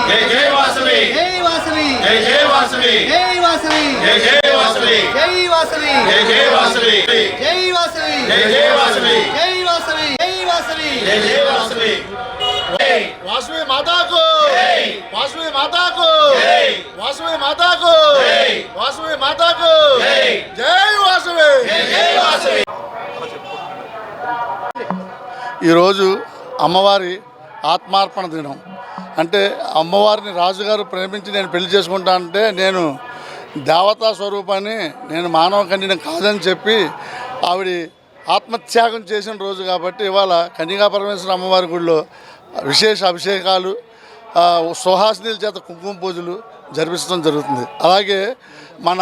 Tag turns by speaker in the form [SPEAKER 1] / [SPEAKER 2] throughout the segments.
[SPEAKER 1] జై జై వాసవి జై వాసవి జై జై వాసవి జై వాసవి జై జై వాసవి జై వాసవి జై జై వాసవి జై వాసవి జై జై వాసవి జై వాసవి జై వాసవి జై జై వాసవి వాసవి మాతాకు జై వాసవి మాతాకు జై వాసవి మాతాకు జై వాసవి మాతాకు జై జై వాసవి జై జై వాసవి. ఈరోజు అమ్మవారి ఆత్మార్పణ దినం. అంటే అమ్మవారిని రాజుగారు ప్రేమించి నేను పెళ్లి చేసుకుంటా అంటే నేను దేవతా స్వరూపాన్ని నేను మానవ కన్యను కాదని చెప్పి ఆవిడ ఆత్మత్యాగం చేసిన రోజు కాబట్టి ఇవాళ కన్యకా పరమేశ్వర అమ్మవారి గుడిలో విశేష అభిషేకాలు సుహాసినీల చేత కుంకుమ పూజలు జరిపించడం జరుగుతుంది. అలాగే మన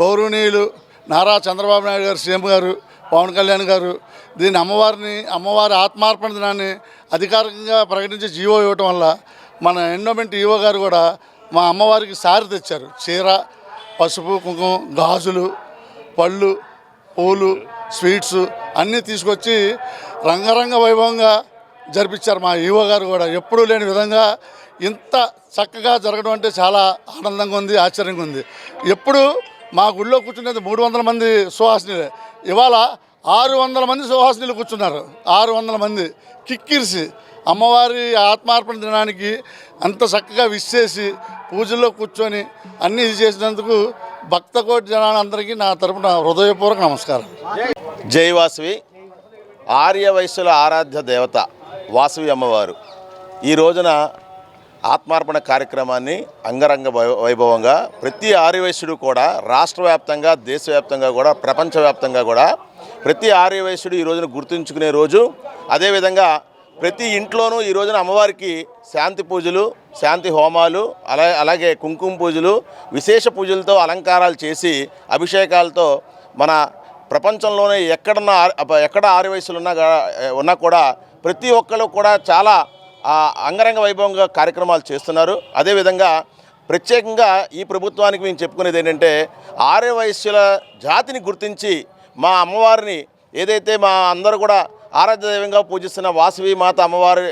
[SPEAKER 1] గౌరవనీయులు నారా చంద్రబాబు నాయుడు గారు సీఎం గారు పవన్ కళ్యాణ్ గారు దీన్ని అమ్మవారి ఆత్మార్పణ దినాన్ని అధికారికంగా ప్రకటించి జీవో ఇవ్వటం వల్ల మన ఎండోమెంట్ ఈవో గారు కూడా మా అమ్మవారికి సారి తెచ్చారు. చీర, పసుపు, కుంకుమ, గాజులు, పళ్ళు, పూలు, స్వీట్స్ అన్నీ తీసుకొచ్చి రంగరంగ వైభవంగా జరిపించారు. మా ఈవో గారు కూడా ఎప్పుడూ లేని విధంగా ఇంత చక్కగా జరగడం అంటే చాలా ఆనందంగా ఉంది, ఆశ్చర్యంగా ఉంది. ఎప్పుడు మా గుళ్ళో కూర్చునేది 300 మంది సుహాసినీలే, ఇవాళ 600 మంది సుహాసినీలు కూర్చున్నారు. 600 మంది కిక్కిరిసి అమ్మవారి ఆత్మార్పణ దినానికి అంత చక్కగా విష్ చేసి పూజల్లో కూర్చొని అన్నీ ఇది చేసినందుకు భక్తకోటి జనాలందరికీ నా తరపున హృదయపూర్వక నమస్కారం.
[SPEAKER 2] జై వాసవి. ఆర్య వైశ్యుల ఆరాధ్య దేవత వాసవి అమ్మవారు ఈ రోజున ఆత్మార్పణ కార్యక్రమాన్ని అంగరంగ వైభవంగా ప్రతి ఆర్యవైశ్యుడు కూడా రాష్ట్ర వ్యాప్తంగా, దేశవ్యాప్తంగా కూడా, ప్రపంచవ్యాప్తంగా కూడా ప్రతి ఆర్యవైశ్యుడు ఈ రోజున గుర్తుంచుకునే రోజు. అదేవిధంగా ప్రతి ఇంట్లోనూ ఈ రోజున అమ్మవారికి శాంతి పూజలు, శాంతి హోమాలు, అలాగే కుంకుమ పూజలు, విశేష పూజలతో అలంకారాలు చేసి అభిషేకాలతో మన ప్రపంచంలోనే ఎక్కడ ఆర్యవైశ్యులు ఉన్నా కూడా ప్రతి ఒక్కరు కూడా చాలా అంగరంగ వైభవంగా కార్యక్రమాలు చేస్తున్నారు. అదేవిధంగా ప్రత్యేకంగా ఈ ప్రభుత్వానికి మేము చెప్పుకునేది ఏంటంటే ఆర్యవైశ్యుల జాతిని గుర్తించి మా అమ్మవారిని ఏదైతే మా అందరూ కూడా ఆరాధ్య దైవంగా పూజిస్తున్న వాసవి మాత అమ్మవారి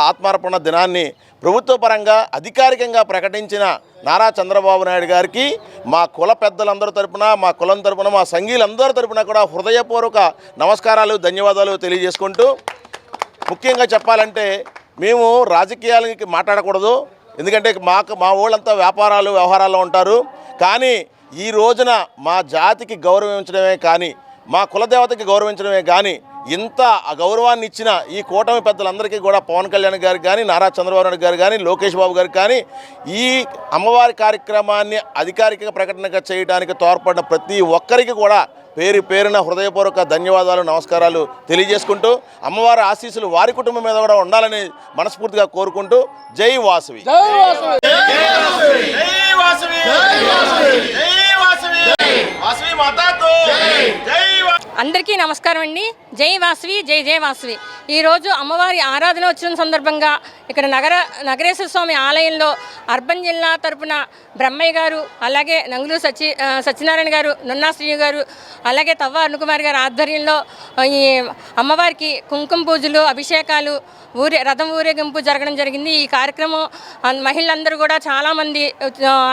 [SPEAKER 2] ఆత్మార్పణ దినాన్ని ప్రభుత్వ పరంగా అధికారికంగా ప్రకటించిన నారా చంద్రబాబు నాయుడు గారికి మా కుల పెద్దలందరి తరపున, మా కులం తరపున, మా సంఘీయులందరి తరపున కూడా హృదయపూర్వక నమస్కారాలు, ధన్యవాదాలు తెలియజేసుకుంటూ, ముఖ్యంగా చెప్పాలంటే మేము రాజకీయాలకి మాట్లాడకూడదు, ఎందుకంటే మా వాళ్ళంతా వ్యవహారాల్లో ఉంటారు. కానీ ఈ రోజున మా జాతికి గౌరవించడమే కానీ, మా కులదేవతకి గౌరవించడమే కానీ ఇంత గౌరవాన్ని ఇచ్చిన ఈ కూటమి పెద్దలందరికీ కూడా పవన్ కళ్యాణ్ గారికి కానీ, నారా చంద్రబాబు నాయుడు గారు కానీ, లోకేష్ బాబు గారికి కానీ ఈ అమ్మవారి కార్యక్రమాన్ని అధికారిక ప్రకటనగా చేయడానికి తోడ్పడిన ప్రతి ఒక్కరికి కూడా పేరున హృదయపూర్వక ధన్యవాదాలు, నమస్కారాలు తెలియజేసుకుంటూ అమ్మవారి ఆశీస్సులు వారి కుటుంబం మీద కూడా ఉండాలని మనస్ఫూర్తిగా కోరుకుంటూ జై వాసవి.
[SPEAKER 3] అందరికీ నమస్కారం అండి. జై వాసవి, జై జై వాసవి. ఈరోజు అమ్మవారి ఆరాధన వచ్చిన సందర్భంగా ఇక్కడ నగరేశ్వర స్వామి ఆలయంలో అర్బన్ జిల్లా తరపున బ్రహ్మయ్య గారు, అలాగే నంగులూరు సత్యనారాయణ గారు, నున్నా శ్రీ గారు, అలాగే తవ్వ అరుణకుమార్ గారి ఆధ్వర్యంలో ఈ అమ్మవారికి కుంకుమ పూజలు, అభిషేకాలు, రథం ఊరేగింపు జరగడం జరిగింది. ఈ కార్యక్రమం మహిళలందరూ కూడా చాలామంది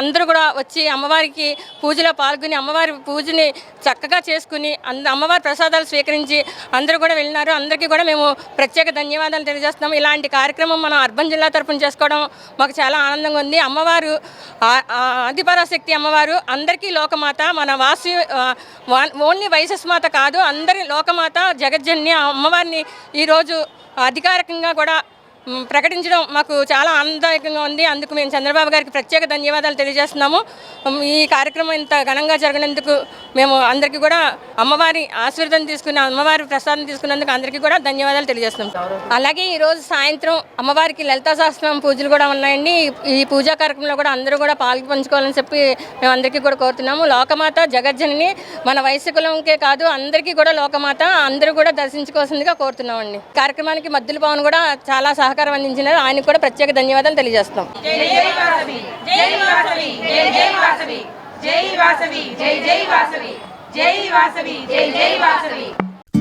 [SPEAKER 3] అందరూ కూడా వచ్చి అమ్మవారికి పూజలో పాల్గొని అమ్మవారి పూజని చక్కగా చేసుకుని అమ్మవారి ప్రసాదాలు స్వీకరించి అందరూ కూడా వెళ్ళినారు. అందరికీ కూడా మేము ప్రత్యేక ధన్యవాదాలు తెలియజేస్తున్నాం. ఇలాంటి కార్యక్రమం మనం అర్బన్ జిల్లా తరపున చేసుకోవడం మాకు చాలా ఆనందంగా ఉంది. అమ్మవారు ఆదిపరాశక్తి అమ్మవారు అందరికీ లోకమాత. మన ఓన్లీ వైశస్మాత కాదు, అందరి లోకమాత, జగజ్జన్ని అమ్మవారిని ఈరోజు అధికారికంగా కూడా ప్రకటించడం మాకు చాలా ఆనందదాయకంగా ఉంది. అందుకు మేము చంద్రబాబు గారికి ప్రత్యేక ధన్యవాదాలు తెలియజేస్తున్నాము. ఈ కార్యక్రమం ఇంత ఘనంగా జరిగినందుకు మేము అందరికీ కూడా అమ్మవారి ఆశీర్వాదం తీసుకున్న, అమ్మవారి ప్రసాదం తీసుకున్నందుకు అందరికీ కూడా ధన్యవాదాలు తెలియజేస్తున్నాం. అలాగే ఈరోజు సాయంత్రం అమ్మవారికి లలితా సహస్రనామ పూజలు కూడా ఉన్నాయండి. ఈ పూజా కార్యక్రమంలో కూడా అందరూ కూడా పంచుకోవాలని చెప్పి మేము అందరికీ కూడా కోరుతున్నాము. లోకమాత జగజ్జనని మన వైశ్యకులంకే కాదు అందరికీ కూడా లోకమాత, అందరూ కూడా దర్శించుకోవాల్సిందిగా కోరుతున్నామండి. కార్యక్రమానికి మద్దుల పవన్ కూడా చాలా సహకారం అందించినారు. ఆయనకు కూడా ప్రత్యేక ధన్యవాదాలు తెలియజేస్తాం.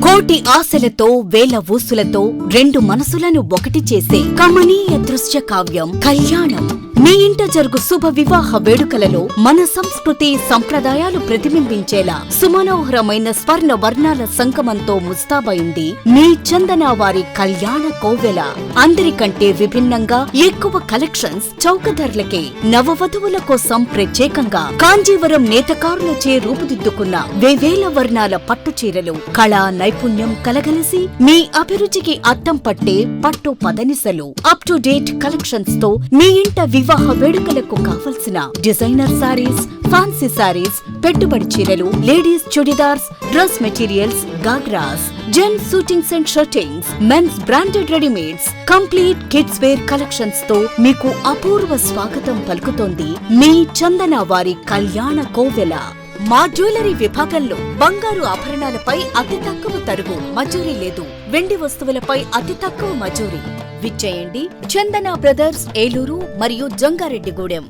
[SPEAKER 4] కోటి ఆశలతో వేల ఊసులతో రెండు మనసులను ఒకటి చేసే కమనీయ దృశ్య కావ్యం కళ్యాణం. మీ ఇంట జరుగు శుభ వివాహ వేడుకలలో మన సంస్కృతి సంప్రదాయాలు ప్రతిబింబించేలా సుమనోహరమైన స్వర్ణ వర్ణాల సంగమంతో ముస్తాబైంది మీ చందన వారి కళ్యాణ కోవెల. అందరికంటే విభిన్నంగా ఎక్కువ కలెక్షన్స్ చౌక ధరలకే నవవధువుల కోసం ప్రత్యేకంగా కాంజీవరం నేతకారులచే రూపుదిద్దుకున్న వేవేల వర్ణాల పట్టు చీరలు కళా నైపుణ్యం కలగలిసి మీ అభిరుచికి అద్దం పట్టే పట్టు పదనిసలు అప్ టు డేట్ కలెక్షన్స్ తో మీ ఇంట వివాహ వేడుకలకు కావలసిన డిజైనర్ సారీస్, ఫ్యాన్సీ సారీస్, పెట్టుబడి చీరలు, ladies churidars, dress materials, ghagras, gents shootings and shirtings, men's branded readymades, complete kids wear collections తో మీకు అపూర్వ స్వాగతం పలుకుతోంది మీ చందన వారి కళ్యాణ కోవెల. మా జ్యువెలరీ విభాగంలో బంగారు ఆభరణాలపై అతి తక్కువ తరుగు మజూరీ లేదు. వెండి వస్తువులపై అతి తక్కువ మజూరీ. విచ్చేయండి చందన బ్రదర్స్, ఏలూరు మరియు జంగారెడ్డిగూడెం.